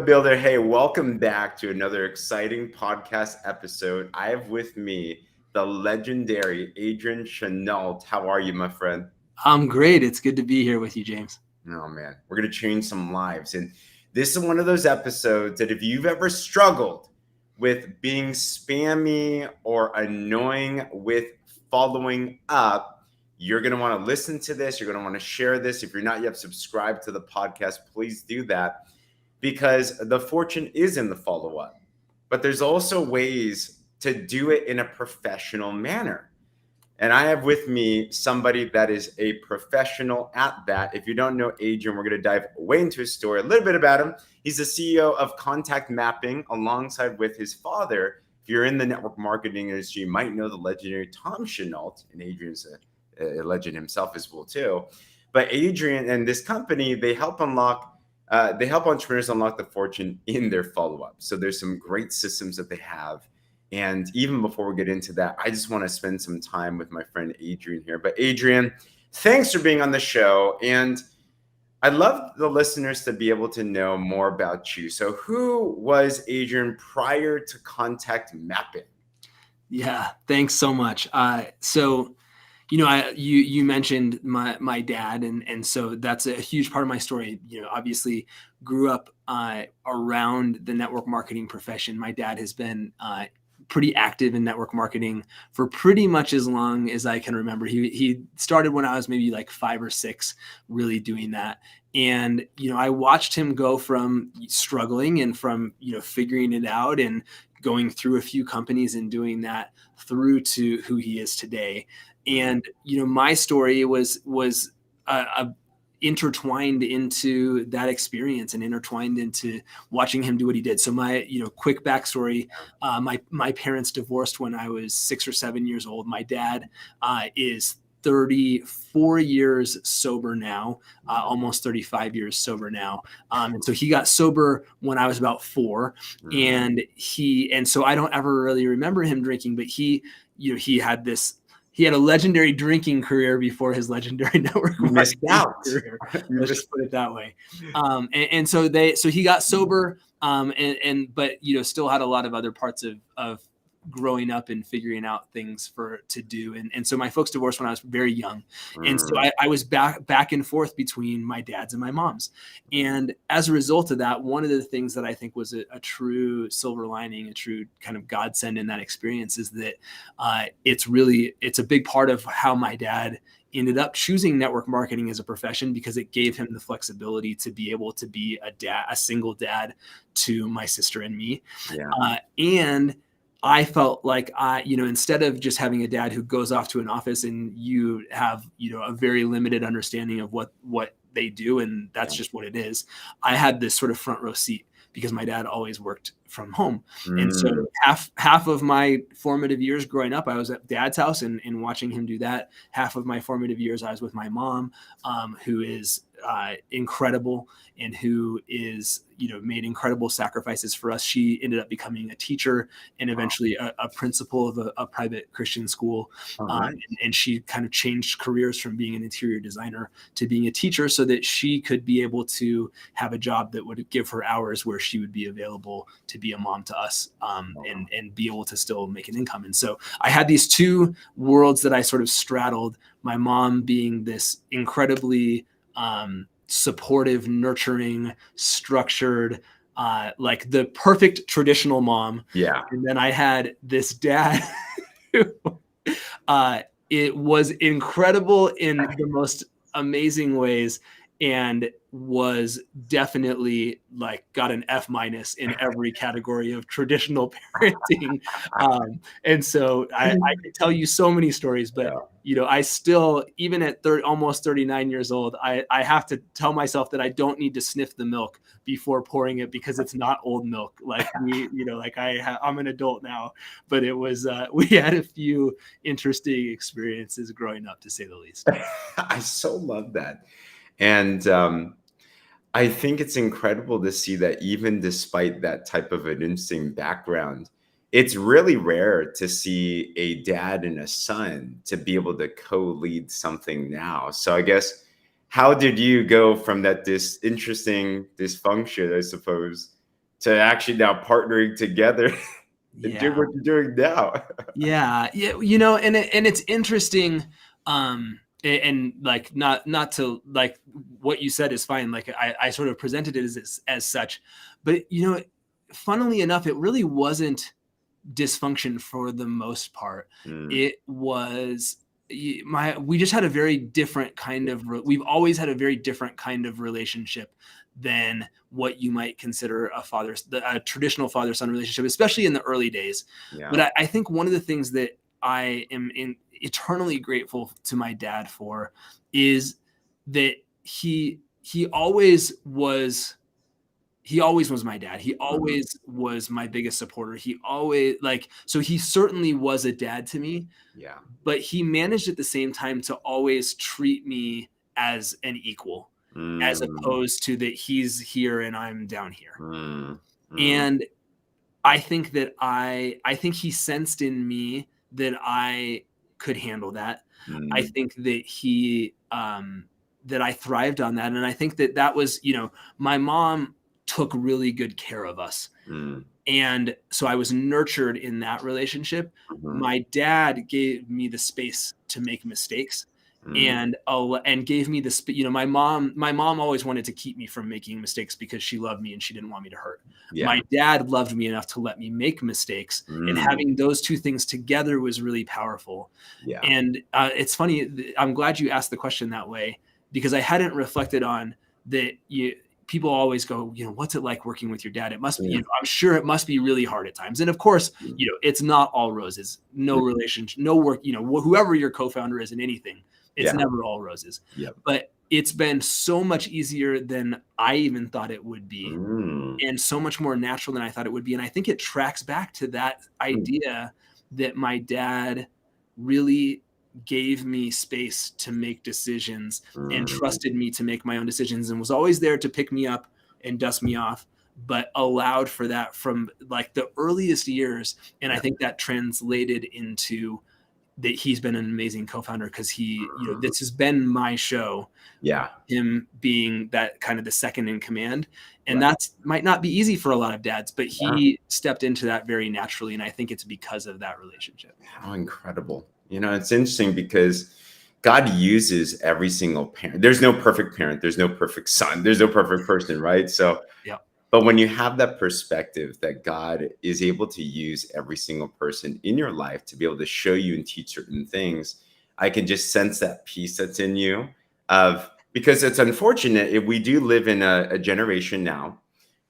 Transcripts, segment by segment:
Builder, hey, welcome back to another exciting podcast episode. I have with me the legendary Adrian Chenault. How are you, my friend? I'm great. It's good to be here with you, James. Oh, man, we're going to change some lives. And this is one of those episodes that if you've ever struggled with being spammy or annoying with following up, you're going to want to listen to this. You're going to want to share this. If you're not yet subscribed to the podcast, please do that because the fortune is in the follow up. But there's also ways to do it in a professional manner. And I have with me somebody that is a professional at that. If you don't know Adrian, we're going to dive way into his story, a little bit about him. He's the CEO of Contact Mapping alongside with his father. If you're in the network marketing industry, you might know the legendary Tom Chenault, and Adrian's a legend himself as well too. But Adrian and this company, they help entrepreneurs unlock the fortune in their follow-up. So there's some great systems that they have. And even before we get into that, I just want to spend some time with my friend Adrian here. But Adrian, thanks for being on the show. And I'd love the listeners to be able to know more about you. So who was Adrian prior to Contact Mapping? Yeah, thanks so much. You mentioned my dad, and so that's a huge part of my story. Obviously grew up around the network marketing profession. My dad has been pretty active in network marketing for pretty much as long as I can remember. He started when I was maybe like 5 or 6, really doing that. And, I watched him go from struggling and from, figuring it out and going through a few companies and doing that through to who he is today. And, my story was intertwined into that experience and intertwined into watching him do what he did. So my, quick backstory, my parents divorced when I was 6 or 7 years old. My dad is 34 years sober now, almost 35 years sober now. And so he got sober when I was about 4. And so I don't ever really remember him drinking, but he had a legendary drinking career before his legendary network Missed marketing out. career. Let's just put it that way. So he got sober, but still had a lot of other parts of growing up and figuring out things to do. And so my folks divorced when I was very young. And so I was back and forth between my dad's and my mom's. And as a result of that, one of the things that I think was a true silver lining, a true kind of godsend in that experience is that it's a big part of how my dad ended up choosing network marketing as a profession, because it gave him the flexibility to be able to be a single dad to my sister and me. Yeah. And I felt like instead of just having a dad who goes off to an office and you have, a very limited understanding of what they do, and that's just what it is, I had this sort of front row seat because my dad always worked from home. And so half of my formative years growing up, I was at dad's house and watching him do that. Half of my formative years, I was with my mom, who is incredible and who is, made incredible sacrifices for us. She ended up becoming a teacher and eventually a principal of a private Christian school. And she kind of changed careers from being an interior designer to being a teacher so that she could be able to have a job that would give her hours where she would be available to be a mom to us, and be able to still make an income. And so I had these two worlds that I sort of straddled, my mom being this incredibly supportive, nurturing, structured, like the perfect traditional mom. Yeah. And then I had this dad who it was incredible in the most amazing ways, and was definitely like got an F- in every category of traditional parenting. And so I could tell you so many stories, but I still, even at almost 39 years old, I have to tell myself that I don't need to sniff the milk before pouring it, because it's not old milk. Like I'm an adult now, but it was, we had a few interesting experiences growing up, to say the least. I so love that. And I think it's incredible to see that even despite that type of an interesting background, it's really rare to see a dad and a son to be able to co-lead something now. So I guess, how did you go from that interesting dysfunction, I suppose, to actually now partnering together and doing Yeah. what you're doing now. Yeah. Yeah. And it's interesting. And like, not to, like, what you said is fine. Like, I sort of presented it as such, but funnily enough, it really wasn't dysfunction for the most part. Mm, It was we just had a very different kind of we've always had a very different kind of relationship than what you might consider a traditional father-son relationship, especially in the early days. yeah. But I think one of the things that I am eternally grateful to my dad for is that he always was my dad. He Mhm. always was my biggest supporter. He always, so he certainly was a dad to me, Yeah. but he managed at the same time to always treat me as an equal, as Mm, opposed to that he's here and I'm down here. mm, mm, And I think he sensed in me that I could handle that. I mm, think that I thrived on that. And I think that was, my mom took really good care of us. mm, And so I was nurtured in that relationship. mhm, My dad gave me the space to make mistakes, mm. and gave me my mom always wanted to keep me from making mistakes because she loved me and she didn't want me to hurt. Yeah. My dad loved me enough to let me make mistakes, and Mm, having those two things together was really powerful. yeah. And it's funny, I'm glad you asked the question that way, because I hadn't reflected on that. People always go, what's it like working with your dad? It must be, Mm, I'm sure it must be really hard at times. And of course, mm, it's not all roses. No mm. relationship, no work, whoever your co-founder is in anything, it's Yeah. never all roses. Yep. But it's been so much easier than I even thought it would be, Mm, and so much more natural than I thought it would be. And I think it tracks back to that mm, idea that my dad really gave me space to make decisions and mm. trusted me to make my own decisions, and was always there to pick me up and dust me off, but allowed for that from like the earliest years. And I Yeah. think that translated into that he's been an amazing co-founder, because Mhm. this has been my show, Yeah. him being that kind of the second in command. And Right. that might not be easy for a lot of dads, but Yeah. he stepped into that very naturally. And I think it's because of that relationship. How incredible. It's interesting because God uses every single parent. There's no perfect parent. There's no perfect son. There's no perfect person, right? So, Yeah. but when you have that perspective that God is able to use every single person in your life to be able to show you and teach certain things, I can just sense that peace that's in you of because it's unfortunate if we do live in a generation now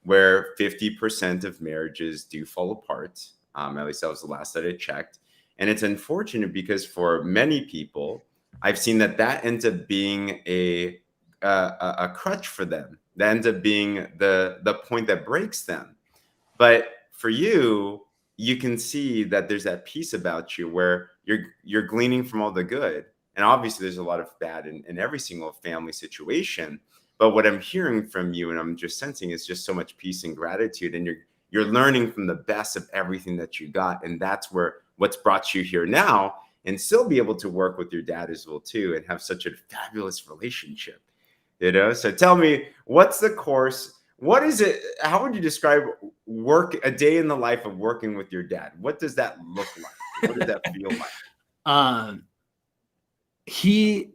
where 50% of marriages do fall apart. At least that was the last that I checked. And it's unfortunate because for many people, I've seen that ends up being a crutch for them. That ends up being the point that breaks them. But for you, you can see that there's that piece about you where you're gleaning from all the good. And obviously there's a lot of bad in every single family situation. But what I'm hearing from you and I'm just sensing is just so much peace and gratitude. And you're learning from the best of everything that you got. And that's what's brought you here now and still be able to work with your dad as well too and have such a fabulous relationship. So tell me, what's the course? What is it? How would you describe a day in the life of working with your dad? What does that look like? What does that feel like? Um, he,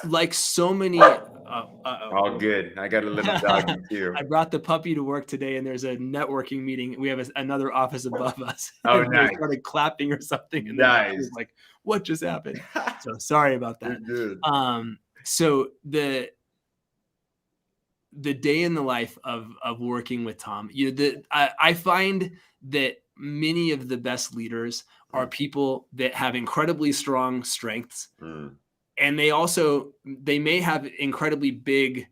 like so many, All good. I got a little doggy too. I brought the puppy to work today, and there's a networking meeting. We have another office above us, Oh, and they nice. started clapping or something, and the dog was Nice. like, "What just happened?" So sorry about You're that. good. So the day in the life of working with Tom, I find that many of the best leaders are Mm, people that have incredibly strong strengths, mm, and they may have incredibly big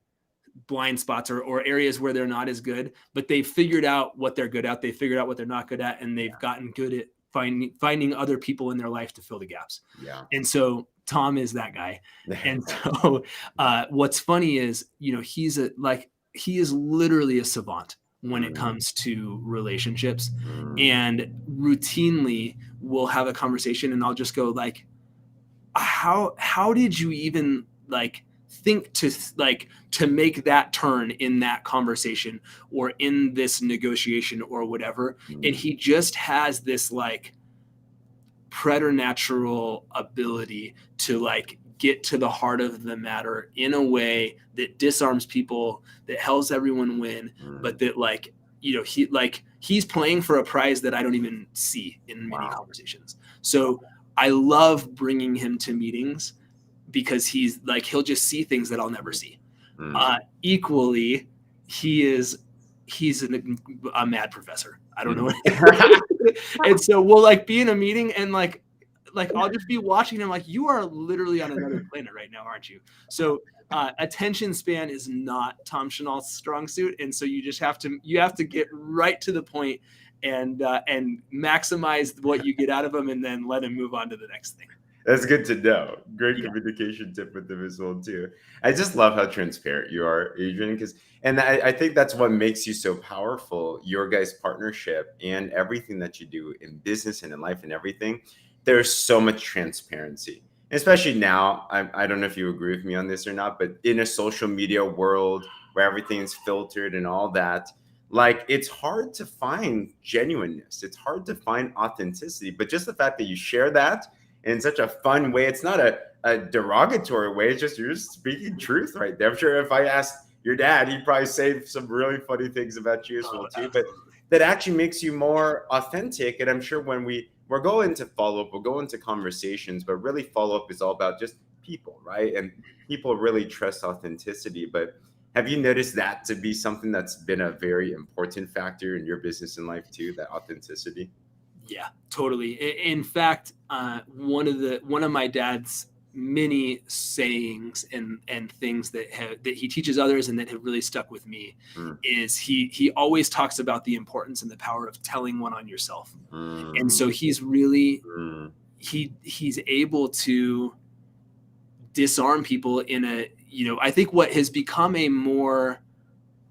blind spots, or areas where they're not as good, but they've figured out what they're good at. They figured out what they're not good at, and they've gotten good at finding other people in their life to fill the gaps. yeah. And so Tom is that guy. And so what's funny is, he is literally a savant when it Mm, comes to relationships, mm, and routinely we'll have a conversation and I'll just go like, how did you even like think to make that turn in that conversation or in this negotiation or whatever. And he just has this like preternatural ability to like get to the heart of the matter in a way that disarms people, that helps everyone win, but that like, you know, he's playing for a prize that I don't even see in many conversations. So I love bringing him to meetings because he's like, he'll just see things that I'll never see. Equally, he's a mad professor. I don't know. And so we'll like be in a meeting and like I'll just be watching him like, you are literally on another planet right now, aren't you? So attention span is not Tom Chenault's strong suit. And so you just have to get right to the point and maximize what you get out of him and then let him move on to the next thing. That's good to know. Great communication tip with them as well too. I just love how transparent you are, Adrian, and I think that's what makes you so powerful. Your guys' partnership and everything that you do in business and in life and everything. There's so much transparency, especially now. I don't know if you agree with me on this or not, but in a social media world where everything is filtered and all that, like it's hard to find genuineness. It's hard to find authenticity. But just the fact that you share that in such a fun way, it's not a derogatory way. It's just you're just speaking truth right there. I'm sure if I asked your dad, he'd probably say some really funny things about you as well too. But that actually makes you more authentic. And I'm sure when we're going to follow up, we'll go into conversations, but really follow up is all about just people, right? And people really trust authenticity. But have you noticed that to be something that's been a very important factor in your business and life too, that authenticity? Yeah, totally. In fact, one of my dad's many sayings and things that he teaches others and that have really stuck with me is he always talks about the importance and the power of telling one on yourself. And so he's really he's able to disarm people in a, you know, I think what has become a more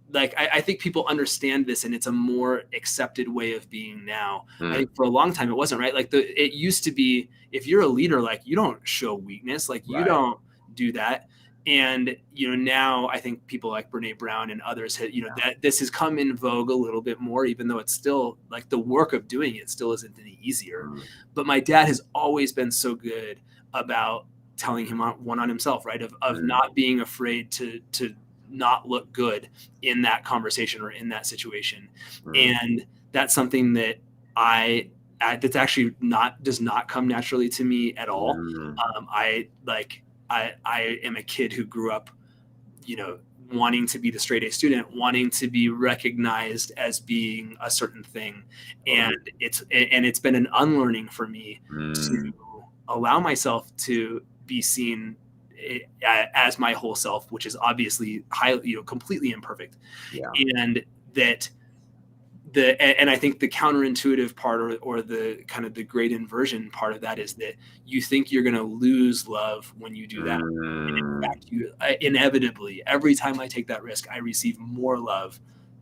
like, I think people understand this and it's a more accepted way of being now. I think for a long time it wasn't, right? Like it used to be, if you're a leader, like you don't show weakness, like you don't do that. And, you know, now I think people like Brene Brown and others, you know, that this has come in vogue a little bit more, even though it's still like the work of doing it still isn't any easier. But my dad has always been so good about telling him one on himself, right? Of not being afraid to not look good in that conversation or in that situation. And that's something that that's actually does not come naturally to me at all. I am a kid who grew up, you know, wanting to be the straight A student, wanting to be recognized as being a certain thing. And it's been an unlearning for me to allow myself to be seen as my whole self, which is obviously highly, you know, completely imperfect. And that and I think the counterintuitive part or the kind of the great inversion part of that is that you think you're going to lose love when you do that. And in fact, you inevitably, every time I take that risk, I receive more love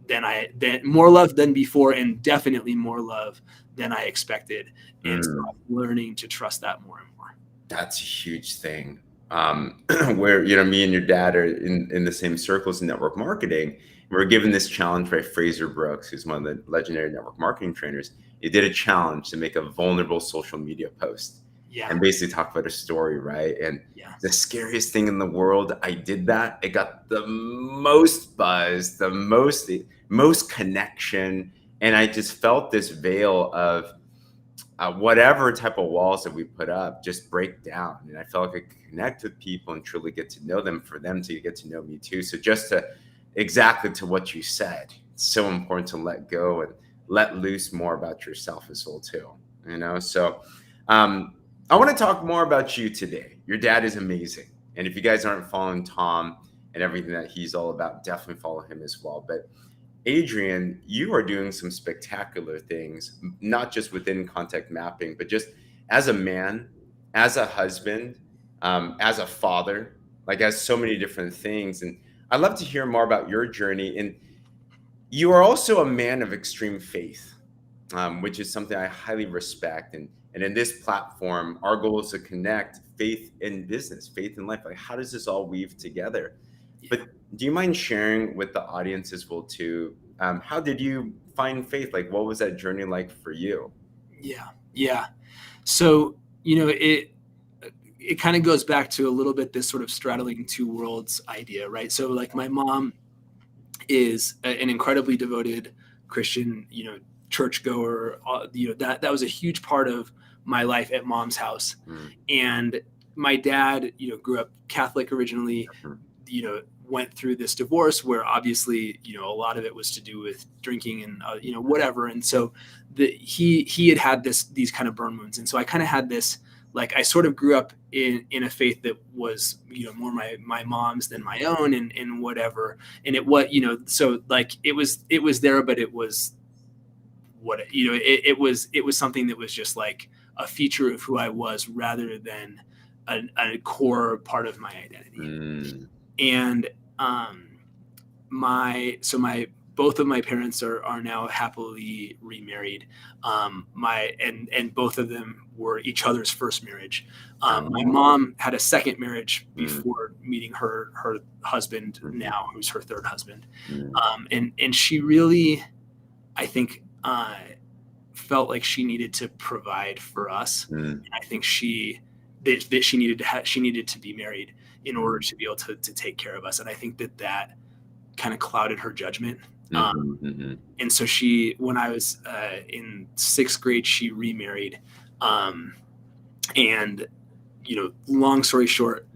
than before, and definitely more love than I expected. And so I'm learning to trust that more and more. That's a huge thing. Where, you know, me and your dad are in the same circles in network marketing. We were given this challenge by Fraser Brooks, who's one of the legendary network marketing trainers. He did a challenge to make a vulnerable social media post and basically talk about a story, right? And the scariest thing in the world, I did that. It got the most buzz, the most connection. And I just felt this veil of whatever type of walls that we put up just break down. And I felt like I could connect with people and truly get to know them, for them to get to know me too. So just exactly to what you said, it's so important to let go and let loose more about yourself as well too, you know? So I want to talk more about you today. Your dad is amazing. And if you guys aren't following Tom and everything that he's all about, definitely follow him as well. But Adrian, you are doing some spectacular things, not just within contact mapping, but just as a man, as a husband, as a father, like as so many different things. And I'd love to hear more about your journey. And you are also a man of extreme faith, which is something I highly respect. And And in this platform, our goal is to connect faith in business, faith in life. Like, how does this all weave together? Yeah. But do you mind sharing with the audience as well too? How did you find faith? Like, what was that journey like for you? Yeah. So, it kind of goes back to a little bit this sort of straddling two worlds idea, right? So like my mom is an incredibly devoted Christian, churchgoer. That was a huge part of my life at mom's house. And my dad, grew up Catholic originally, went through this divorce where obviously, a lot of it was to do with drinking and, whatever. And so he had these kind of burn wounds. And so I kind of had this, like, I sort of grew up in a faith that was, more my mom's than my own and whatever. And it was, so like it was there, but it was it was something that was just like a feature of who I was rather than a core part of my identity. And both of my parents are now happily remarried. And both of them were each other's first marriage. My mom had a second marriage before meeting her husband now, who's her third husband. And she really, I think, felt like she needed to provide for us. And I think she needed to be married in order to be able to take care of us. And I think that kind of clouded her judgment. And so when I was in sixth grade, she remarried. And, long story short,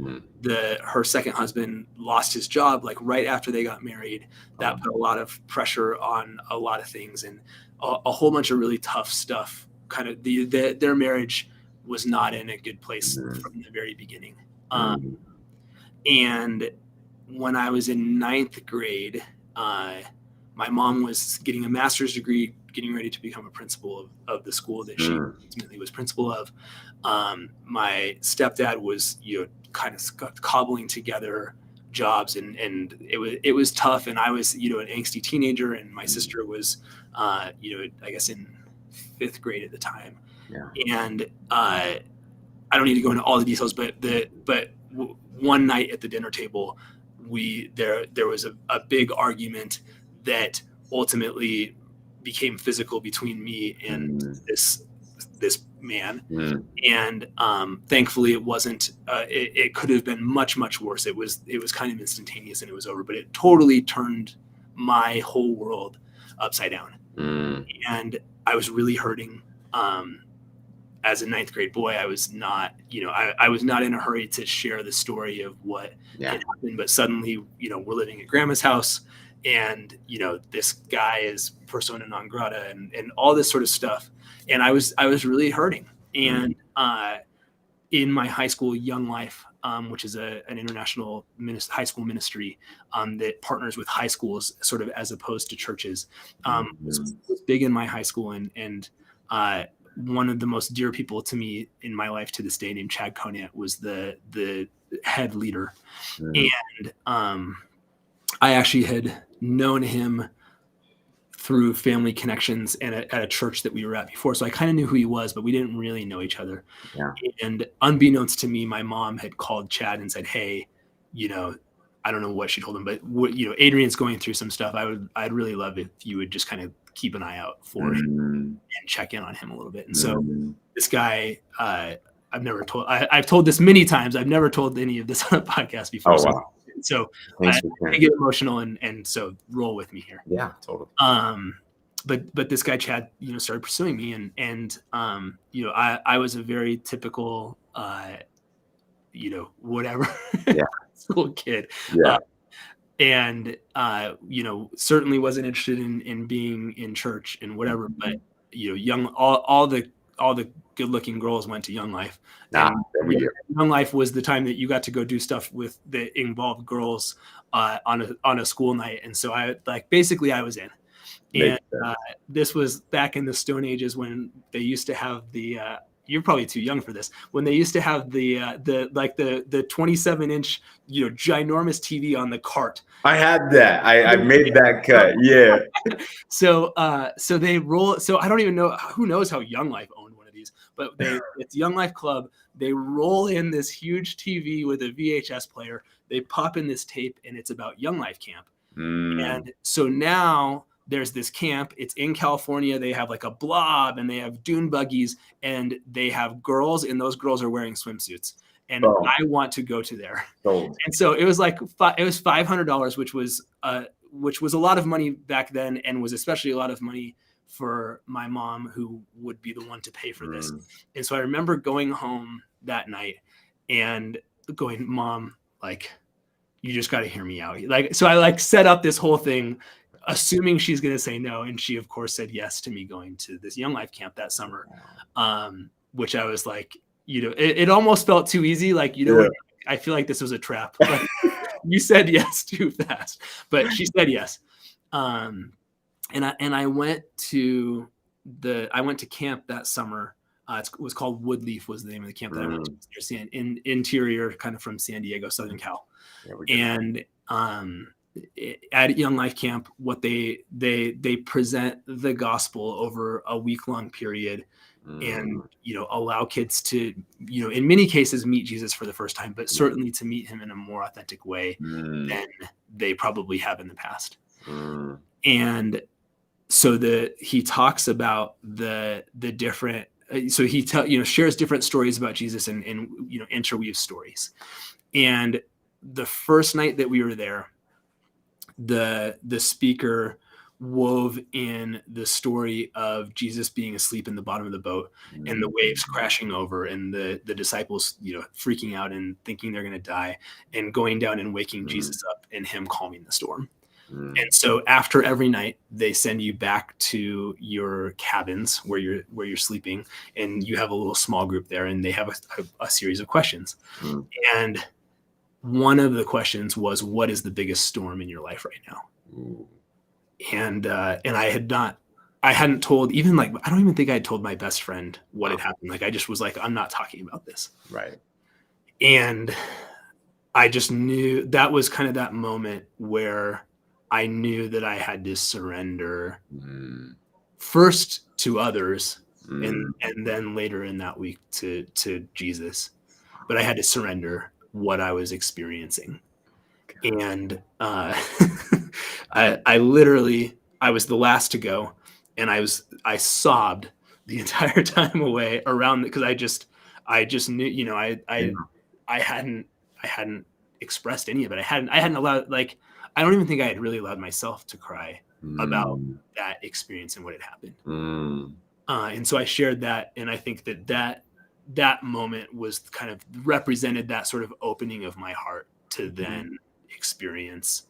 her second husband lost his job like right after they got married. That put a lot of pressure on a lot of things and a whole bunch of really tough stuff. Kind of their marriage was not in a good place from the very beginning. And when I was in ninth grade, my mom was getting a master's degree, getting ready to become a principal of the school that she ultimately was principal of. My stepdad was, kind of cobbling together jobs, and it was tough. And I was, an angsty teenager, and my sister was, I guess in fifth grade at the time. And I don't need to go into all the details, but one night at the dinner table, there was a big argument that ultimately became physical between me and this man. And thankfully it wasn't, it could have been much, much worse. It was kind of instantaneous and it was over, but it totally turned my whole world upside down. And I was really hurting. As a ninth grade boy, I was not, I was not in a hurry to share the story of what had happened, but suddenly, we're living at grandma's house and, this guy is persona non grata and all this sort of stuff. And I was really hurting. And in my high school Young Life, which is an international high school ministry that partners with high schools sort of as opposed to churches, was big in my high school. And one of the most dear people to me in my life to this day, named Chad Conant, was the head leader. And I actually had known him through family connections and at a church that we were at before. So I kind of knew who he was, but we didn't really know each other. And unbeknownst to me, my mom had called Chad and said, hey, I don't know what she told him, but Adrian's going through some stuff. I'd really love if you would just kind of keep an eye out for him and check in on him a little bit. And so this guy, I've told this many times. I've never told any of this on a podcast before. So I get emotional and so roll with me here. Yeah, totally. But this guy, Chad, started pursuing me and I was a very typical, whatever school kid. And certainly wasn't interested in being in church and whatever, but all the good looking girls went to Young Life. Young Life was the time that you got to go do stuff that involved girls on a school night. And so I was in. And this was back in the Stone Ages when they used to have the you're probably too young for this. When they used to have the 27-inch, ginormous TV on the cart. I had that. I made that cut. Yeah. So they roll. So I don't even know. Who knows how Young Life owned one of these? but it's Young Life Club. They roll in this huge TV with a VHS player. They pop in this tape, and it's about Young Life Camp. And so now there's this camp. It's in California. They have like a blob, and they have dune buggies, and they have girls, and those girls are wearing swimsuits. And I want to go to there. Sold. And so it was like it was $500, which was a lot of money back then, and was especially a lot of money for my mom, who would be the one to pay for this. And so I remember going home that night and going, Mom, like, you just got to hear me out. Like, so I like set up this whole thing, assuming she's going to say no. And she, of course, said yes to me going to this Young Life camp that summer, which I was like, you know, it almost felt too easy. Like, you know, I feel like this was a trap. Like, you said yes too fast, but she said yes. And I went to camp that summer. It was called Woodleaf, was the name of the camp that I went to, in interior, kind of from San Diego, Southern Cal. And at Young Life Camp, what they present the gospel over a week-long period, and, you know, allow kids to, you know, in many cases meet Jesus for the first time, but certainly to meet him in a more authentic way than they probably have in the past. And so he talks about the different, so he shares different stories about Jesus and you know, interweaves stories. And the first night that we were there, the speaker wove in the story of Jesus being asleep in the bottom of the boat and the waves crashing over, and the disciples, you know, freaking out and thinking they're going to die, and going down and waking Jesus up, and him calming the storm. And so after every night, they send you back to your cabins where you're sleeping, and you have a little small group there, and they have a series of questions. And one of the questions was, what is the biggest storm in your life right now? And I hadn't told, even, like, I don't even think I had told my best friend what had happened. Like, I just was like, I'm not talking about this. Right. And I just knew that was kind of that moment where I knew that I had to surrender first to others, and then later in that week to Jesus. But I had to surrender what I was experiencing. And I literally was the last to go, and I sobbed the entire time away around, because I just knew, you know, I hadn't expressed any of it. I hadn't allowed, like, I don't even think I had really allowed myself to cry about that experience and what had happened. And so I shared that, and I think that moment was kind of represented that sort of opening of my heart to then experience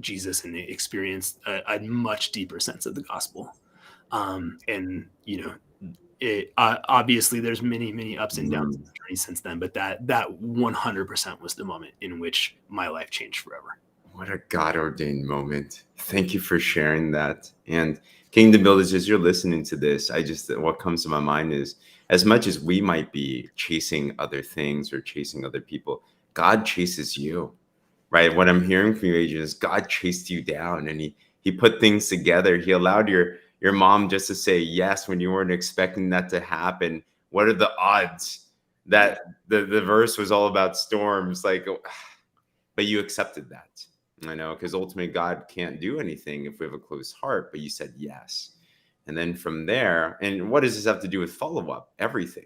Jesus and experience a much deeper sense of the gospel. And, you know, obviously there's many ups and downs in the journey since then, but that 100% was the moment in which my life changed forever. What a God-ordained moment. Thank you for sharing that. And Kingdom Builders, as you're listening to this, what comes to my mind is, as much as we might be chasing other things or chasing other people, God chases you, right? What I'm hearing from you, Adrian, is God chased you down, and he put things together. He allowed your mom just to say yes when you weren't expecting that to happen. What are the odds that the verse was all about storms? Like, but you accepted that. I know, because ultimately God can't do anything if we have a closed heart, but you said yes. And then from there, and what does this have to do with follow-up? Everything.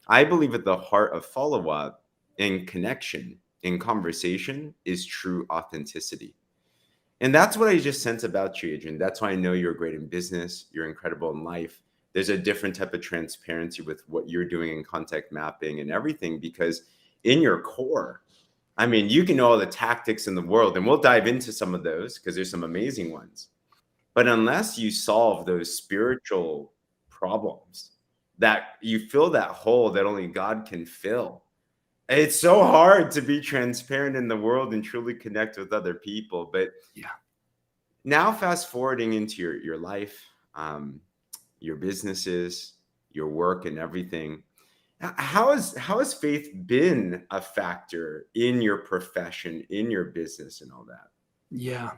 I believe at the heart of follow-up and connection in conversation is true authenticity. And that's what I just sense about you, Adrian. That's why I know you're great in business. You're incredible in life. There's a different type of transparency with what you're doing in contact mapping and everything, because in your core, I mean, you can know all the tactics in the world, and we'll dive into some of those because there's some amazing ones. But unless you solve those spiritual problems, that you fill that hole that only God can fill, it's so hard to be transparent in the world and truly connect with other people. But yeah, now fast forwarding into your life, your businesses, your work, and everything. How has faith been a factor in your profession, in your business, and all that? Yeah.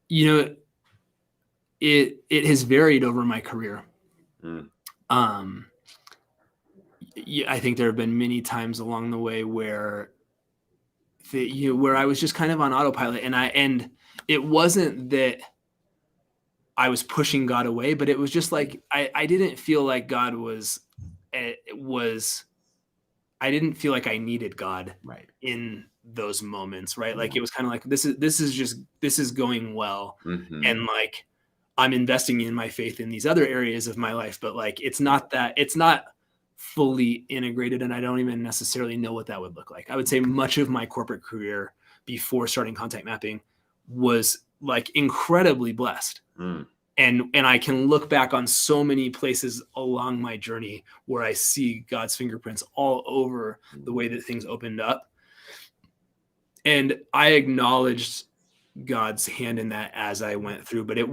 You know, it has varied over my career. Mm. I think there have been many times along the way where where I was just kind of on autopilot, and it wasn't that I was pushing God away, but it was just like I didn't feel like God was I didn't feel like I needed God Right. in those moments, right? Like Yeah. it was kind of like this is going well, Mhm. and like I'm investing in my faith in these other areas of my life, but like it's not fully integrated, and I don't even necessarily know what that would look like. I would say much of my corporate career before starting contact mapping was like incredibly blessed. Mm. And I can look back on so many places along my journey where I see God's fingerprints all over the way that things opened up. And I acknowledged God's hand in that as I went through, but it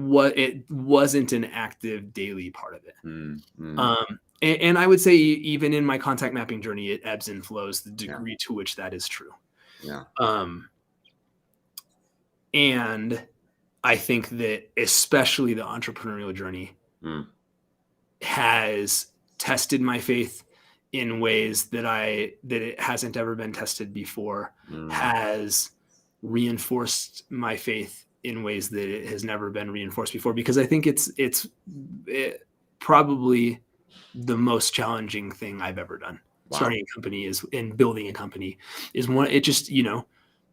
wasn't an active daily part of it. Mm. Mm. And I would say even in my contact mapping journey, it ebbs and flows the degree to which that is true. Yeah. And I think that especially the entrepreneurial journey has tested my faith in ways that it hasn't ever been tested before, has reinforced my faith in ways that it has never been reinforced before, because I think it's probably the most challenging thing I've ever done. Wow. Starting a company and building a company is one. It just,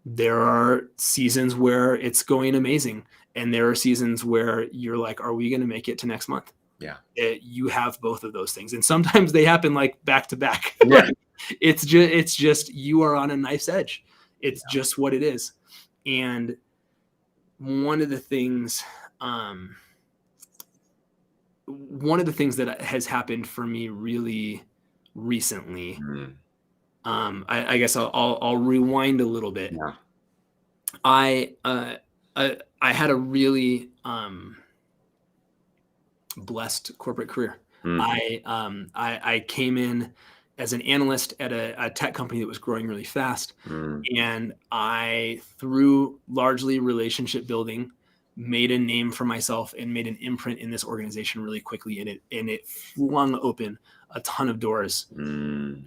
there are seasons where it's going amazing, and there are seasons where you're like, are we going to make it to next month? Yeah. You have both of those things, and sometimes they happen like back to back. Yeah. It's just you are on a knife's edge. It's just what it is. And one of the things that has happened for me really recently, I guess I'll rewind a little bit. Yeah. I had a really blessed corporate career. I came in as an analyst at a tech company that was growing really fast, and I, through largely relationship building, made a name for myself and made an imprint in this organization really quickly, and it flung open a ton of doors,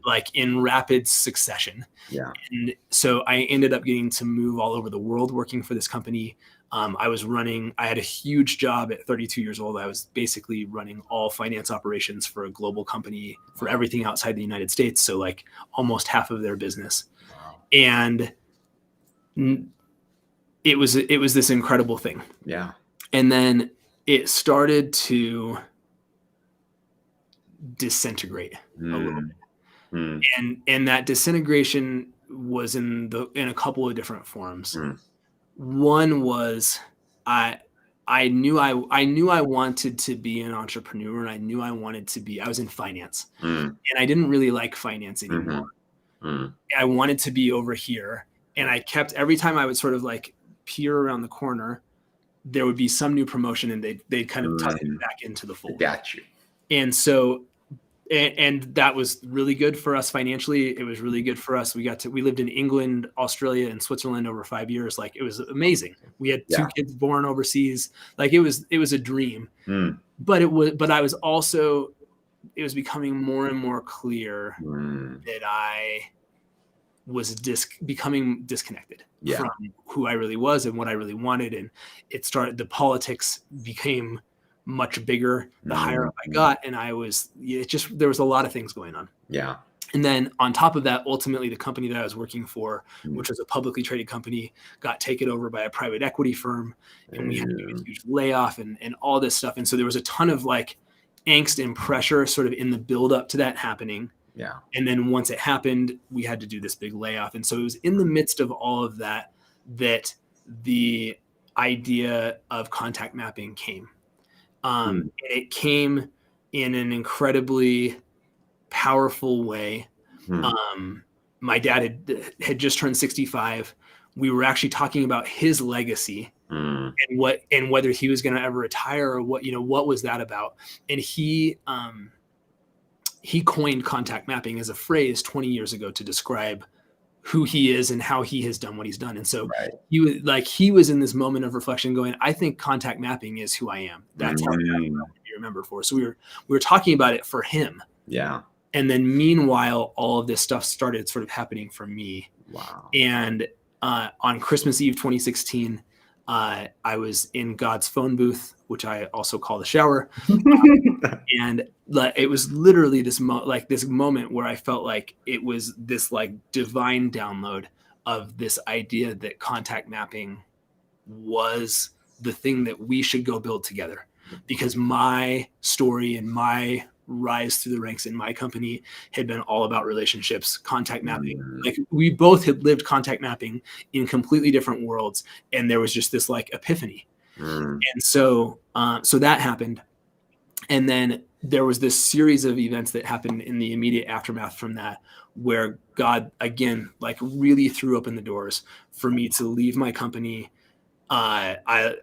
like in rapid succession. Yeah. And so I ended up getting to move all over the world working for this company. I had a huge job at 32 years old. I was basically running all finance operations for a global company for everything outside the United States. So like almost half of their business. Wow. And it was this incredible thing. Yeah. And then it started to disintegrate a little bit. And that disintegration was in a couple of different forms. One was I knew I wanted to be an entrepreneur, and I knew I was in finance, and I didn't really like finance anymore. I wanted to be over here, and I kept, every time I would sort of like peer around the corner, there would be some new promotion, and they'd kind of tuck me back into the fold. Got you. And so, and that was really good for us financially. It was really good for us. We lived in England, Australia, and Switzerland over 5 years. Like, it was amazing. We had 2 kids born overseas. Like, it was a dream. But it was becoming more and more clear that I was becoming disconnected from who I really was and what I really wanted. And the politics became much bigger the higher up I got, and there was a lot of things going on. Yeah. And then on top of that, ultimately the company that I was working for, which was a publicly traded company, got taken over by a private equity firm, and we had to do a huge layoff and all this stuff. And so there was a ton of like angst and pressure sort of in the build up to that happening. Yeah. And then once it happened, we had to do this big layoff. And so it was in the midst of all of that the idea of contact mapping came. And it came in an incredibly powerful way. My dad had just turned 65. We were actually talking about his legacy and whether he was going to ever retire, or what was that about? And he coined contact mapping as a phrase 20 years ago to describe who he is and how he has done what he's done. And so Right. he was in this moment of reflection going, I think contact mapping is who I am. That's how I want to be remembered for. So we were talking about it for him. Yeah. And then meanwhile, all of this stuff started sort of happening for me. Wow. And on Christmas Eve 2016, I was in God's phone booth, which I also call the shower. And it was literally this moment where I felt like it was this like divine download of this idea that contact mapping was the thing that we should go build together, because my story and my rise through the ranks in my company had been all about relationships, contact mapping. Like we both had lived contact mapping in completely different worlds. And there was just this like epiphany. And so that happened. And then there was this series of events that happened in the immediate aftermath from that, where God, again, like really threw open the doors for me to leave my company. I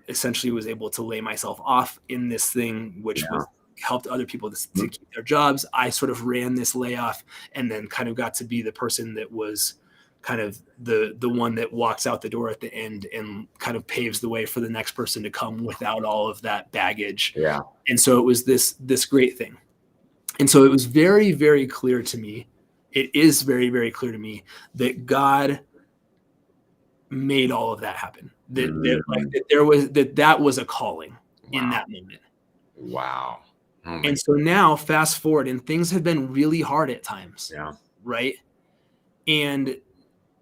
essentially was able to lay myself off in this thing, which helped other people to keep their jobs. I sort of ran this layoff and then kind of got to be the person that was kind of the one that walks out the door at the end and kind of paves the way for the next person to come without all of that baggage. Yeah. And so it was this great thing. And so it was very, very clear to me. It is very, very clear to me that God made all of that happen. That was a calling in that moment. Wow. Oh and so now fast forward, and things have been really hard at times. Yeah. Right. And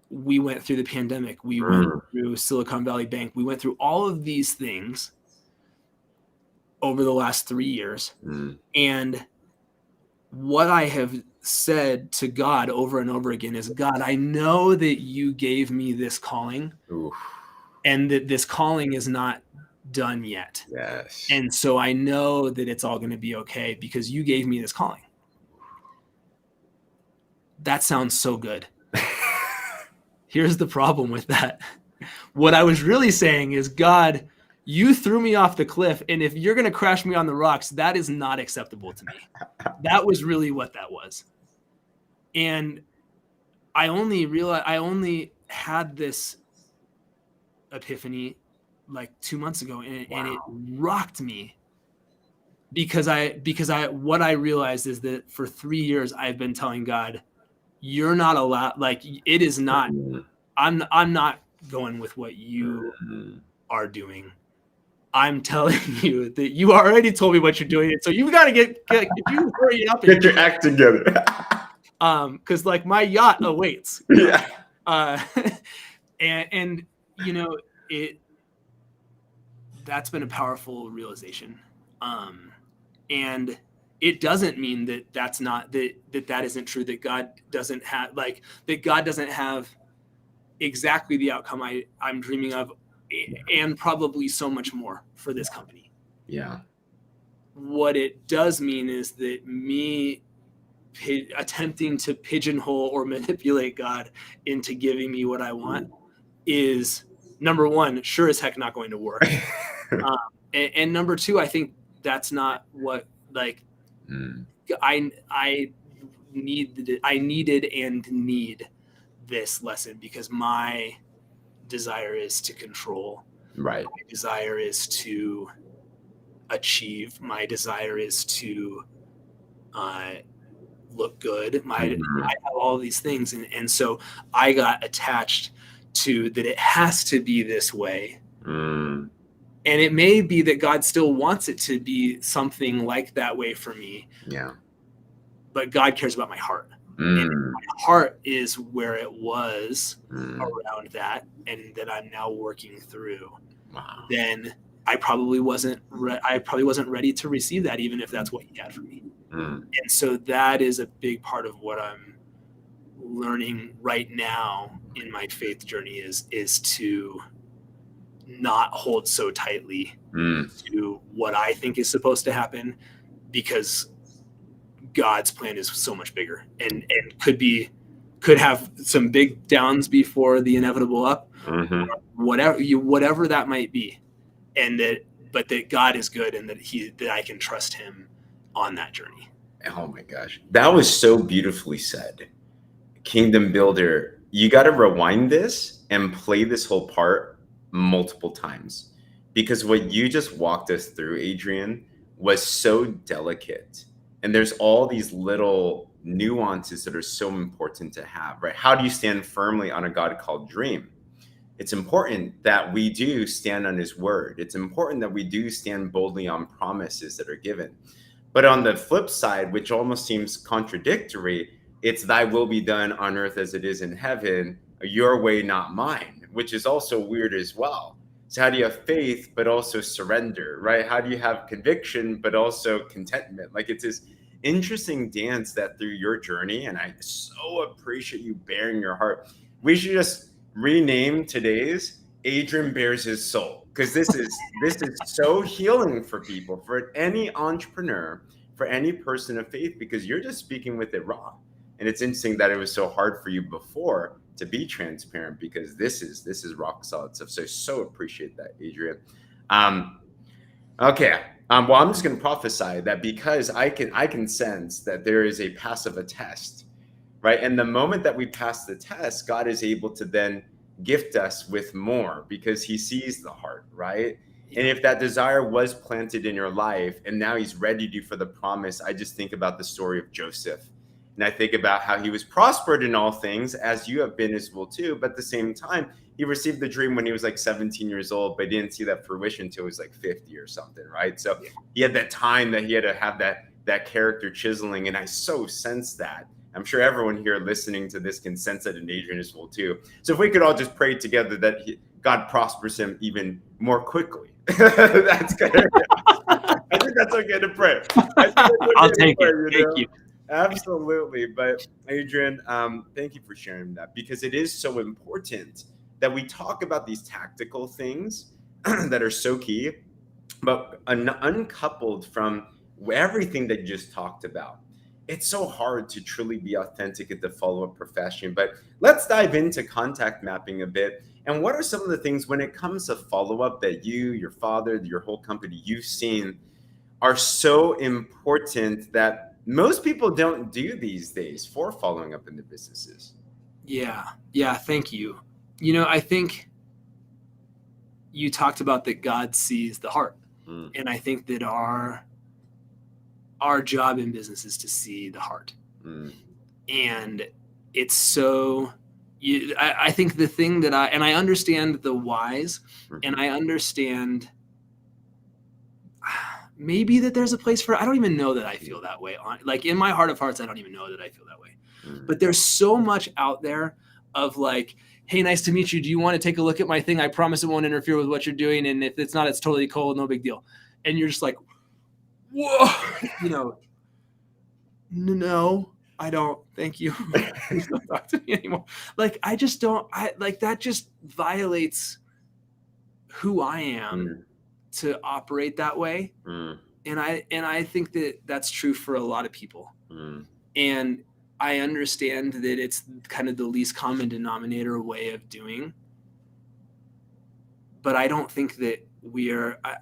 we went through the pandemic. We went through Silicon Valley Bank. We went through all of these things over the last 3 years. And what I have said to God over and over again is, God, I know that you gave me this calling and that this calling is not done yet. Yes. And so I know that it's all going to be okay because you gave me this calling. That sounds so good. Here's the problem with that. What I was really saying is, God, you threw me off the cliff, and if you're going to crash me on the rocks, that is not acceptable to me. That was really what that was. And I only had this epiphany like 2 months ago, and it rocked me because what I realized is that for 3 years I've been telling God, you're not allowed, like it is not, I'm not going with what you are doing. I'm telling you that you already told me what you're doing. So you've got to get you hurry up and get your act together. Cause like my yacht awaits. Yeah. And you know, that's been a powerful realization. And it doesn't mean that that's not, that isn't true, that God doesn't have, like, that God doesn't have exactly the outcome I'm dreaming of, and probably so much more for this company. Yeah. What it does mean is that me attempting to pigeonhole or manipulate God into giving me what I want is, number one, sure as heck not going to work. And number two, I think that's not what, like, I needed and need this lesson, because my desire is to control. Right. My desire is to achieve. My desire is to look good. I have all these things. And so I got attached to that it has to be this way. And it may be that God still wants it to be something like that way for me. Yeah. But God cares about my heart. And my heart is where it was around that, and that I'm now working through. Wow. Then I probably wasn't ready to receive that, even if that's what He had for me. And so that is a big part of what I'm learning right now in my faith journey is to not hold so tightly to what I think is supposed to happen, because God's plan is so much bigger and could have some big downs before the inevitable up, whatever that might be. But that God is good, and that I can trust Him on that journey. Oh my gosh. That was so beautifully said. kingdom builder, you got to rewind this and play this whole part multiple times, because what you just walked us through, Adrian, was so delicate. And there's all these little nuances that are so important to have, right? How do you stand firmly on a God called dream? It's important that we do stand on his word. It's important that we do stand boldly on promises that are given. But on the flip side, which almost seems contradictory, it's thy will be done on earth as it is in heaven, your way, not mine, which is also weird as well. So how do you have faith, but also surrender, right? How do you have conviction, but also contentment? Like, it's this interesting dance that through your journey, and I so appreciate you bearing your heart. We should just rename today's Adrian Bears His Soul, because this is so healing for people, for any entrepreneur, for any person of faith, because you're just speaking with it raw. And it's interesting that it was so hard for you before to be transparent, because this is rock solid stuff. So appreciate that, Adrian. Okay. Well, I'm just going to prophesy that, because I can sense that there is a passive test, right? And the moment that we pass the test, God is able to then gift us with more, because he sees the heart, right? Yeah. And if that desire was planted in your life and now he's readied you for the promise, I just think about the story of Joseph. And I think about how he was prospered in all things, as you have been as well too. But at the same time, he received the dream when he was like 17 years old, but he didn't see that fruition until he was like 50 or something, right? So he had that time that he had to have that character chiseling. And I so sense that. I'm sure everyone here listening to this can sense that in Adrian as well too. So if we could all just pray together that God prospers him even more quickly. That's good. I think that's okay to pray. I'll take it. Thank you. Absolutely. But Adrian, thank you for sharing that, because it is so important that we talk about these tactical things that are so key, but uncoupled from everything that you just talked about. It's so hard to truly be authentic at the follow-up profession. But let's dive into contact mapping a bit. And what are some of the things when it comes to follow-up that you, your father, your whole company, you've seen are so important that most people don't do these days for following up in the businesses? Yeah. Thank you. I think you talked about that God sees the heart. And I think that our job in business is to see the heart. And it's so, I think the thing that I understand the whys, and I understand maybe that there's a place for, I don't even know that I feel that way. Like, in my heart of hearts, I don't even know that I feel that way. But there's so much out there of like, hey, nice to meet you. Do you want to take a look at my thing? I promise it won't interfere with what you're doing. And if it's not, it's totally cold, no big deal. And you're just like, whoa, no, I don't. Thank you. Please don't talk to me anymore. Like, I just don't, that just violates who I am to operate that way. And I think that that's true for a lot of people. And I understand that it's kind of the least common denominator way of doing, but I don't think that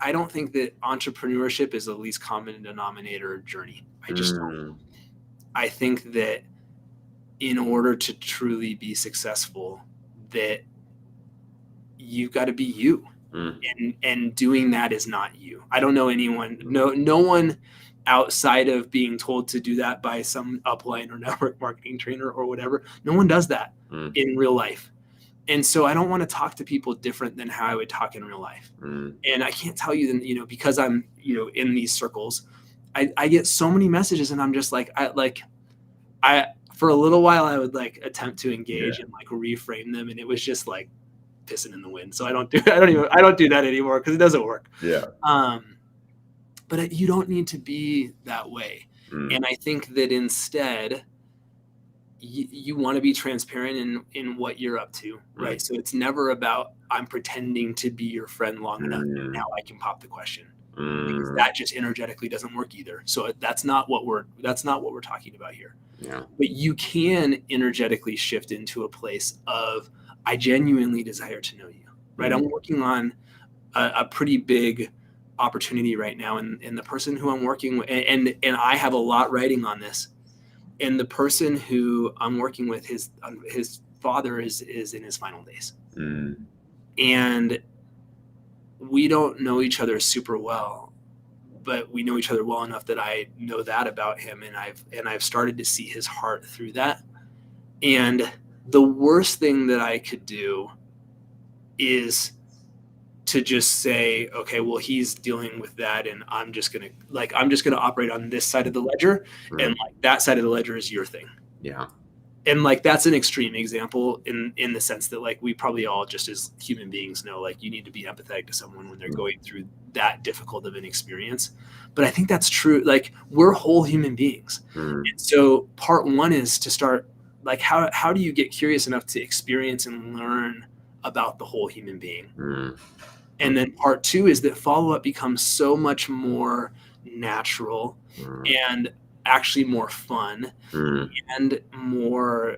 I don't think that entrepreneurship is the least common denominator journey. I just don't. I think that in order to truly be successful, that you've got to be you. And doing that is not you. I don't know anyone, no one outside of being told to do that by some upline or network marketing trainer or whatever. No one does that in real life. And so I don't want to talk to people different than how I would talk in real life. And I can't tell you, because I'm, in these circles, I get so many messages, and I'm just like, I for a little while I would like attempt to engage and like reframe them, and it was just like pissing in the wind. So I don't do that anymore, because it doesn't work. But you don't need to be that way. And I think that instead you want to be transparent in what you're up to, right? So it's never about, I'm pretending to be your friend long enough and now I can pop the question, because that just energetically doesn't work either. So that's not what we're talking about here. But you can energetically shift into a place of, I genuinely desire to know you, right? I'm working on a pretty big opportunity right now, and the person who I'm working with, and I have a lot riding on this, And the person who I'm working with, his father is in his final days. And we don't know each other super well, but we know each other well enough that I know that about him, and I've started to see his heart through that. And the worst thing that I could do is to just say, okay, well, he's dealing with that, and I'm just gonna operate on this side of the ledger, and like that side of the ledger is your thing. Yeah. And like that's an extreme example in the sense that like we probably all just as human beings know like you need to be empathetic to someone when they're going through that difficult of an experience. But I think that's true. Like we're whole human beings. And so part one is to start like how do you get curious enough to experience and learn about the whole human being? And then part two is that follow-up becomes so much more natural and actually more fun and more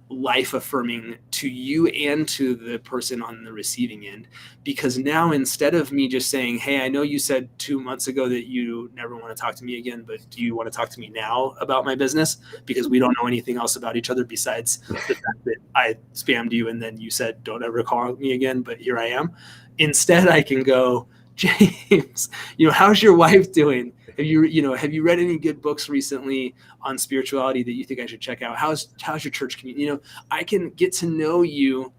life-affirming to you and to the person on the receiving end. Because now instead of me just saying, hey, I know you said 2 months ago that you never want to talk to me again, but do you want to talk to me now about my business? Because we don't know anything else about each other besides the fact that I spammed you and then you said, don't ever call me again, but here I am. Instead, I can go, James, how's your wife doing? Have you read any good books recently on spirituality that you think I should check out? How's your church community? I can get to know you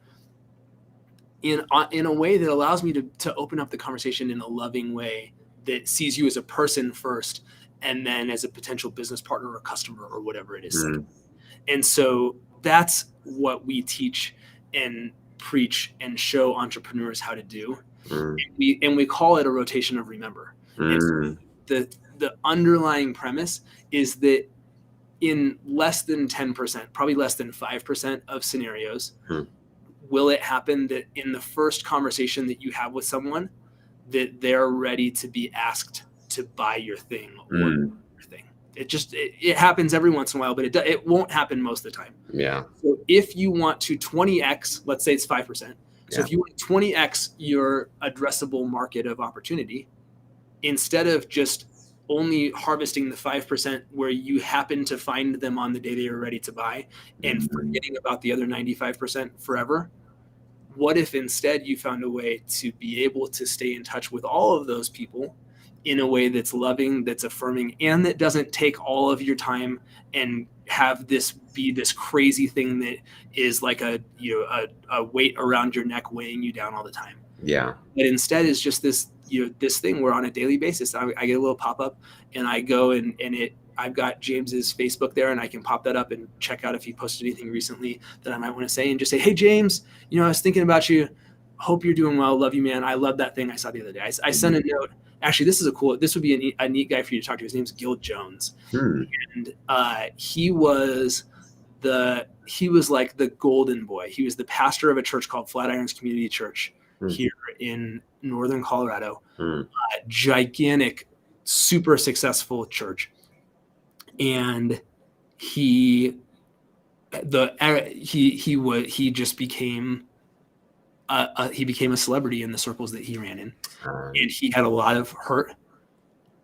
in a way that allows me to open up the conversation in a loving way that sees you as a person first, and then as a potential business partner or customer or whatever it is. And so that's what we teach and preach and show entrepreneurs how to do. And we call it a rotation of remember. And so the underlying premise is that in less than 10%, probably less than 5% of scenarios, will it happen that in the first conversation that you have with someone that they're ready to be asked to buy your thing or your thing. It happens every once in a while, but it won't happen most of the time. Yeah. So if you want to 20x, let's say it's 5%. So if you want to 20x your addressable market of opportunity, instead of just only harvesting the 5% where you happen to find them on the day they are ready to buy and forgetting about the other 95% forever, what if instead you found a way to be able to stay in touch with all of those people in a way that's loving, that's affirming, and that doesn't take all of your time and have this be this crazy thing that is like a weight around your neck weighing you down all the time. Yeah. But instead is just this, this thing where on a daily basis, I get a little pop-up and I go and I've got James's Facebook there and I can pop that up and check out if he posted anything recently that I might want to say and just say, hey, James, I was thinking about you. Hope you're doing well. Love you, man. I love that thing I saw the other day. I sent a note. Actually, this would be a neat guy for you to talk to. His name's Gil Jones. And he was like the golden boy. He was the pastor of a church called Flatirons Community Church here in northern Colorado. Gigantic, super successful church. And he just became a celebrity in the circles that he ran in. And he had a lot of hurt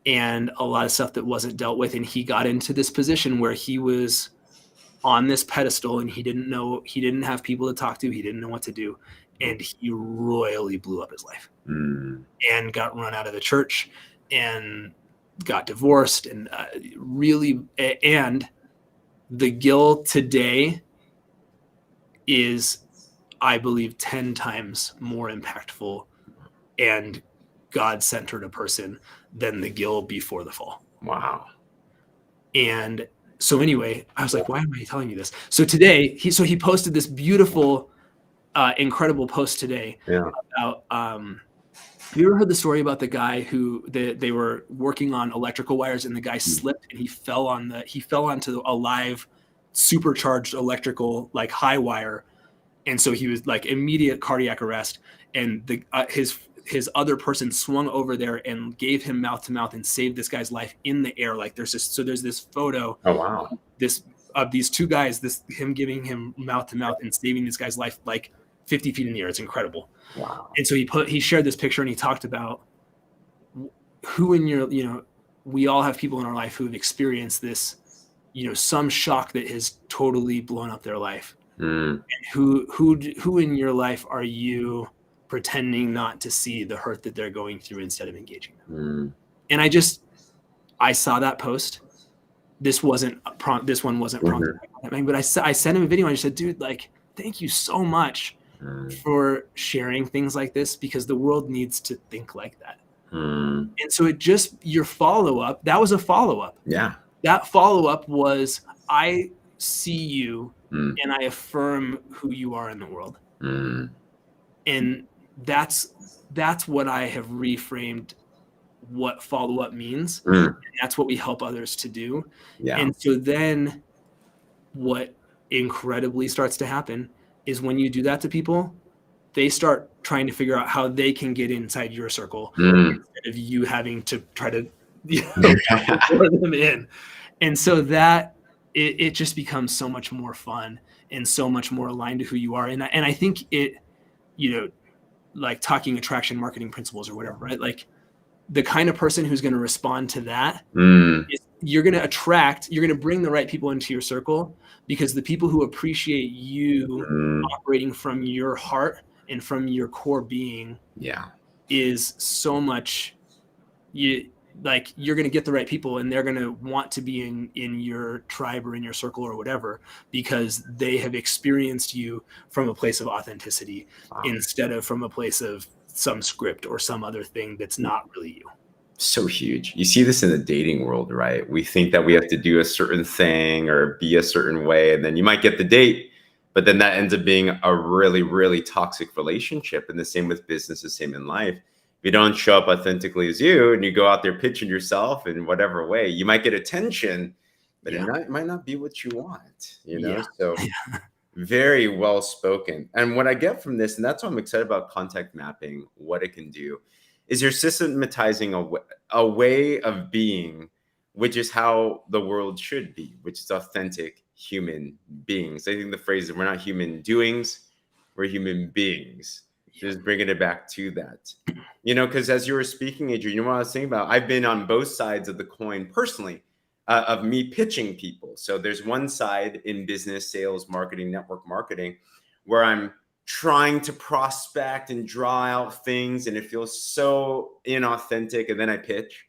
and a lot of stuff that wasn't dealt with. And he got into this position where he was on this pedestal and he didn't have people to talk to. He didn't know what to do. And he royally blew up his life and got run out of the church and got divorced and and the Gil today is, I believe, 10 times more impactful and God-centered a person than the Gil before the fall. Wow. And so anyway, I was like, why am I telling you this? So today, he posted this beautiful, incredible post today about, have you ever heard the story about the guy who they were working on electrical wires and the guy slipped and he fell onto a live supercharged electrical like high wire. And so he was like immediate cardiac arrest, and his other person swung over there and gave him mouth to mouth and saved this guy's life in the air. Like there's this photo. Oh wow. Of these two guys, him giving him mouth to mouth and saving this guy's life like 50 feet in the air. It's incredible. Wow. And so he shared this picture and he talked about who in your, we all have people in our life who have experienced this, some shock that has totally blown up their life. Mm. And who in your life are you pretending not to see the hurt that they're going through instead of engaging them? Mm. And I saw that post. This wasn't this one wasn't prompted by that, but I sent him a video and I said, dude, like, thank you so much for sharing things like this, because the world needs to think like that. And so your follow-up, that was a follow-up. Yeah. That follow-up was, I see you and I affirm who you are in the world. And that's what I have reframed what follow-up means. And that's what we help others to do. Yeah. And so then what incredibly starts to happen is when you do that to people, they start trying to figure out how they can get inside your circle instead of you having to try to pour them in. And so that it just becomes so much more fun and so much more aligned to who you are. And I think it, like talking attraction marketing principles or whatever, right? Like the kind of person who's going to respond to that is you're going to bring the right people into your circle, because the people who appreciate you operating from your heart and from your core being is so much, you're going to get the right people, and they're going to want to be in your tribe or in your circle or whatever, because they have experienced you from a place of authenticity instead of from a place of some script or some other thing that's not really you. So huge. You see this in the dating world, right? We think that we have to do a certain thing or be a certain way, and then you might get the date, but then that ends up being a really, really toxic relationship. And the same with business, the same in life. If you don't show up authentically as you, and you go out there pitching yourself in whatever way, you might get attention, but it might not be what you want, So very well spoken. And what I get from this, and that's why I'm excited about contact mapping, what it can do, is you're systematizing a way of being, which is how the world should be, which is authentic human beings. I think the phrase is, we're not human doings, we're human beings. Just bringing it back to that, because as you were speaking, Adrian, what I was thinking about, I've been on both sides of the coin personally, of me pitching people. So there's one side in business, sales, marketing, network marketing, where I'm trying to prospect and draw out things, and it feels so inauthentic, and then I pitch.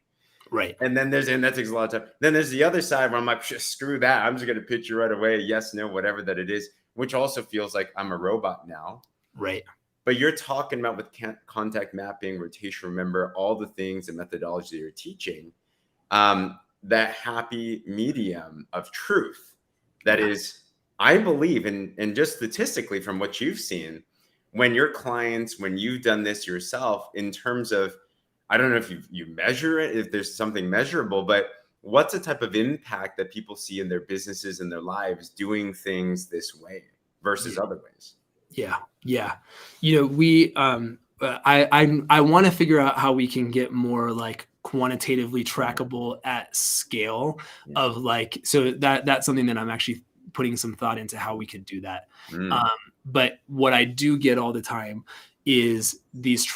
Right. And then that takes a lot of time. Then there's the other side where I'm like, screw that. I'm just going to pitch you right away. Yes, no, whatever that it is, which also feels like I'm a robot now. Right. But you're talking about with contact mapping, rotation, remember, all the things and methodology that you're teaching, that happy medium of truth that is, I believe, and just statistically from what you've seen, when your clients, when you've done this yourself, in terms of, I don't know if you measure it, if there's something measurable, but what's the type of impact that people see in their businesses and their lives doing things this way versus other ways? Yeah. We, I want to figure out how we can get more like quantitatively trackable at scale of like, so that's something that I'm actually putting some thought into how we could do that. But what I do get all the time is these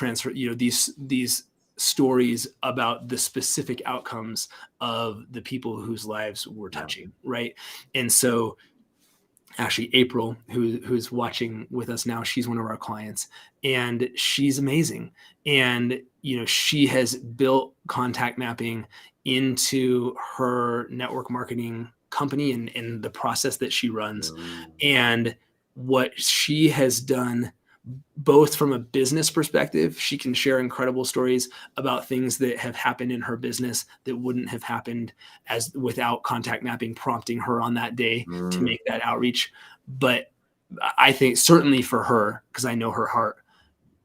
these stories about the specific outcomes of the people whose lives we're touching. Right. And so actually April, who's watching with us now, she's one of our clients, and she's amazing. And, she has built contact mapping into her network marketing company and the process that she runs. And what she has done, both from a business perspective, she can share incredible stories about things that have happened in her business that wouldn't have happened without contact mapping prompting her on that day to make that outreach. But I think certainly for her, because I know her heart,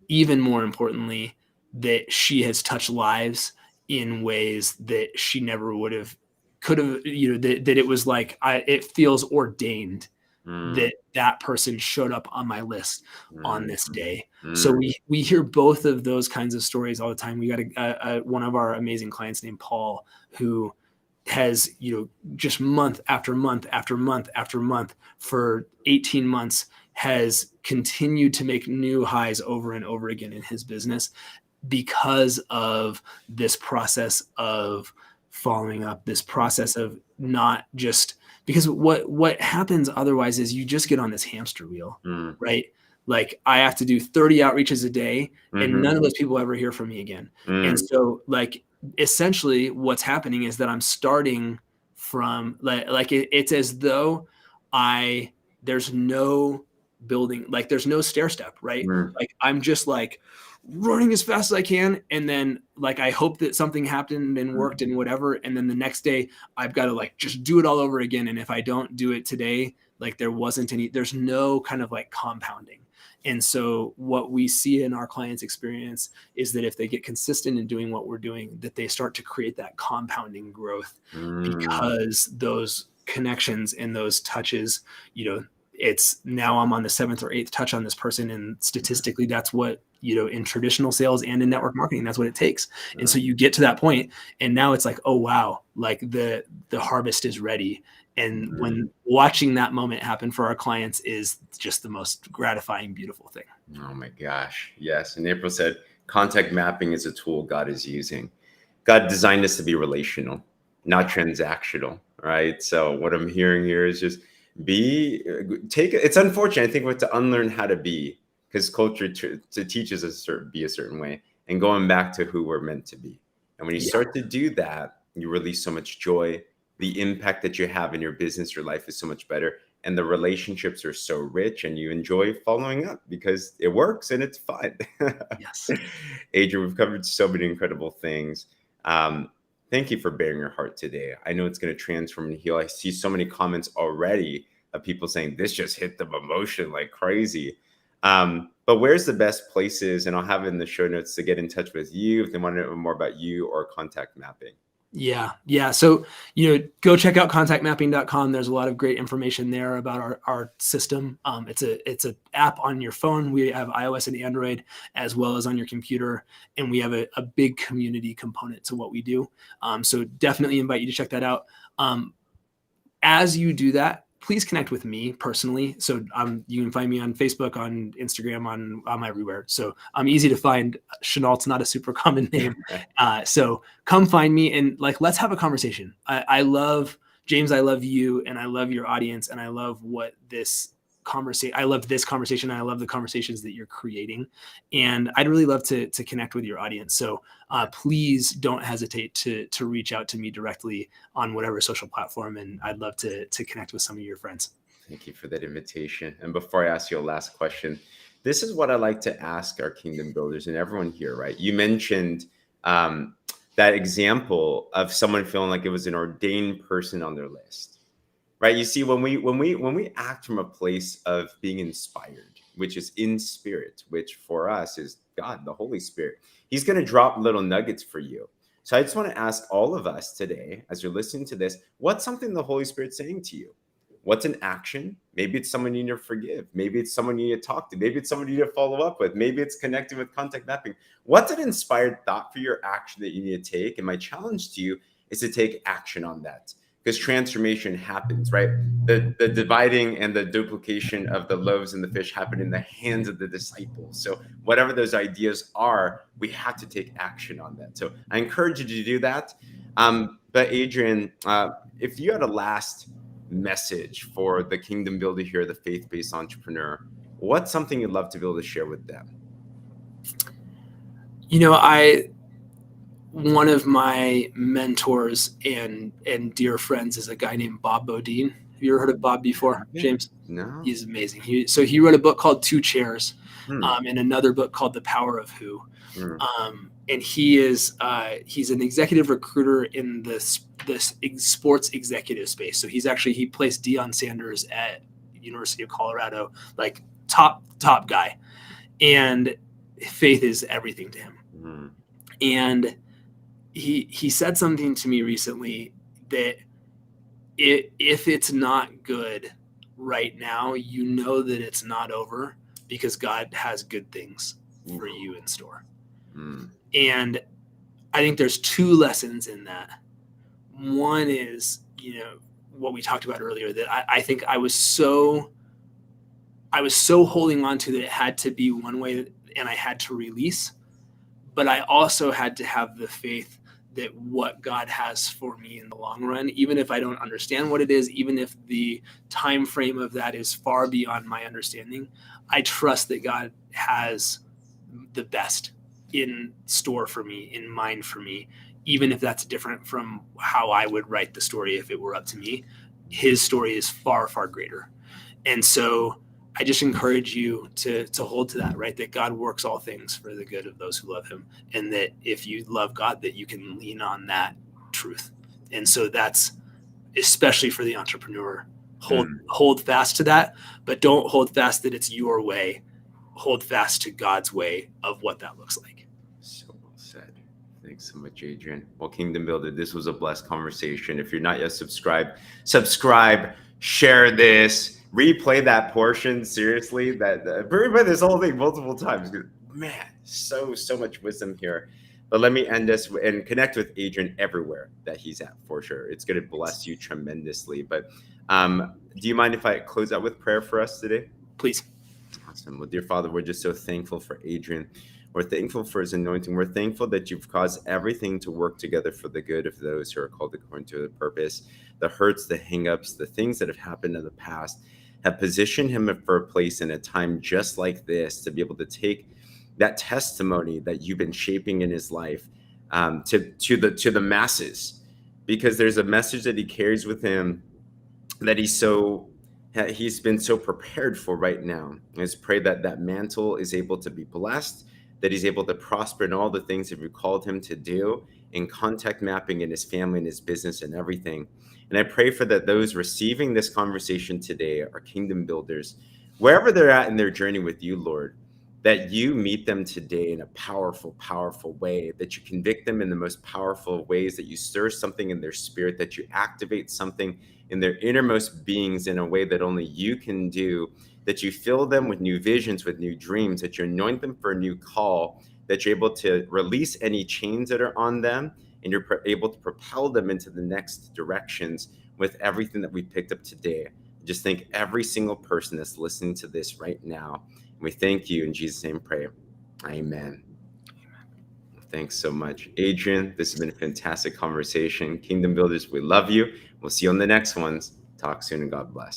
even more importantly, that she has touched lives in ways that she never could have, that it was like, it feels ordained that person showed up on my list on this day. So we hear both of those kinds of stories all the time. We got one of our amazing clients named Paul, who has, just month after month after month after month for 18 months has continued to make new highs over and over again in his business because of this process of following up, this process of not just because what happens otherwise is you just get on this hamster wheel, right? Like I have to do 30 outreaches a day and none of those people ever hear from me again. And so like essentially what's happening is that I'm starting from like it's as though there's no building, like there's no stair step, right? Like I'm just like running as fast as I can. And then like, I hope that something happened and worked and whatever. And then the next day I've got to like, just do it all over again. And if I don't do it today, like there's no kind of like compounding. And so what we see in our clients' experience is that if they get consistent in doing what we're doing, that they start to create that compounding growth because those connections and those touches, it's now I'm on the 7th or 8th touch on this person. And statistically, that's what, in traditional sales and in network marketing, that's what it takes. And so you get to that point and now it's like, oh, wow, like the harvest is ready. And when watching that moment happen for our clients is just the most gratifying, beautiful thing. Oh my gosh. Yes. And April said, contact mapping is a tool God is using. God designed us to be relational, not transactional. Right. So what I'm hearing here is just it's unfortunate. I think we have to unlearn how to be, because culture teaches us to be a certain way, and going back to who we're meant to be. And when you start to do that, you release so much joy. The impact that you have in your business, your life is so much better. And the relationships are so rich, and you enjoy following up because it works and it's fun. Yes. Adrian, we've covered so many incredible things. Thank you for bearing your heart today. I know it's going to transform and heal. I see so many comments already of people saying this just hit them emotion like crazy. But where's the best places? And I'll have it in the show notes to get in touch with you if they want to know more about you or contact mapping. Yeah. So, go check out contactmapping.com. There's a lot of great information there about our system. It's an app on your phone. We have iOS and Android as well as on your computer. And we have a big community component to what we do. So definitely invite you to check that out. As you do that, please connect with me personally. So you can find me on Facebook, on Instagram, I'm everywhere. So I'm easy to find. Chenault's not a super common name. So come find me and like, let's have a conversation. I love James. I love you and I love your audience. And I love I love this conversation. I love the conversations that you're creating. And I'd really love to connect with your audience. So please don't hesitate to reach out to me directly on whatever social platform. And I'd love to connect with some of your friends. Thank you for that invitation. And before I ask you a last question, this is what I like to ask our kingdom builders and everyone here, right? You mentioned that example of someone feeling like it was an ordained person on their list. Right. You see, when we act from a place of being inspired, which is in spirit, which for us is God, the Holy Spirit, he's going to drop little nuggets for you. So I just want to ask all of us today, as you're listening to this, what's something the Holy Spirit's saying to you? What's an action? Maybe it's someone you need to forgive. Maybe it's someone you need to talk to. Maybe it's someone you need to follow up with. Maybe it's connecting with contact mapping. What's an inspired thought for your action that you need to take? And my challenge to you is to take action on that. Because transformation happens, right? The dividing and the duplication of the loaves and the fish happened in the hands of the disciples. So whatever those ideas are, we have to take action on that. So I encourage you to do that. But Adrian, if you had a last message for the kingdom builder here, the faith-based entrepreneur, what's something you'd love to be able to share with them? One of my mentors and dear friends is a guy named Bob Bodine. Have you ever heard of Bob before, James? No. He's amazing. He wrote a book called Two Chairs, and another book called The Power of Who. And he's an executive recruiter in this sports executive space. So he placed Deion Sanders at University of Colorado, like top guy, and faith is everything to him. And he said something to me recently that if it's not good right now, that it's not over because God has good things for you in store. And I think there's two lessons in that. One is, what we talked about earlier, that I think I was so holding on to that it had to be one way and I had to release, but I also had to have the faith that what God has for me in the long run, even if I don't understand what it is, even if the time frame of that is far beyond my understanding, I trust that God has the best in store for me, in mind for me, even if that's different from how I would write the story if it were up to me. His story is far, far greater. And so I just encourage you to hold to that, right? That God works all things for the good of those who love him. And that if you love God, that you can lean on that truth. And so that's especially for the entrepreneur. Hold fast to that, but don't hold fast that it's your way. Hold fast to God's way of what that looks like. So well said. Thanks so much, Adrian. Well, Kingdom Builder, this was a blessed conversation. If you're not yet subscribed, subscribe, share this, replay that portion. Seriously, replay this whole thing multiple times. Man, so much wisdom here. But let me end this and connect with Adrian everywhere that he's at, for sure. It's going to bless you tremendously. But do you mind if I close out with prayer for us today? Please. Awesome. Well, dear Father, we're just so thankful for Adrian. We're thankful for his anointing. We're thankful that you've caused everything to work together for the good of those who are called according to the purpose. The hurts, the hangups, the things that have happened in the past have positioned him for a place in a time just like this to be able to take that testimony that you've been shaping in his life to the masses, because there's a message that he carries with him that he's been so prepared for right now. I just pray that that mantle is able to be blessed, that he's able to prosper in all the things that you've called him to do in contact mapping in his family and his business and everything. And I pray for that those receiving this conversation today are kingdom builders, wherever they're at in their journey with you, Lord, that you meet them today in a powerful, powerful way, that you convict them in the most powerful ways, that you stir something in their spirit, that you activate something in their innermost beings in a way that only you can do, that you fill them with new visions, with new dreams, that you anoint them for a new call, that you're able to release any chains that are on them, and you're able to propel them into the next directions with everything that we picked up today. Just thank every single person that's listening to this right now. And we thank you in Jesus' name, pray. Amen. Thanks so much, Adrian. This has been a fantastic conversation. Kingdom Builders, we love you. We'll see you on the next ones. Talk soon and God bless.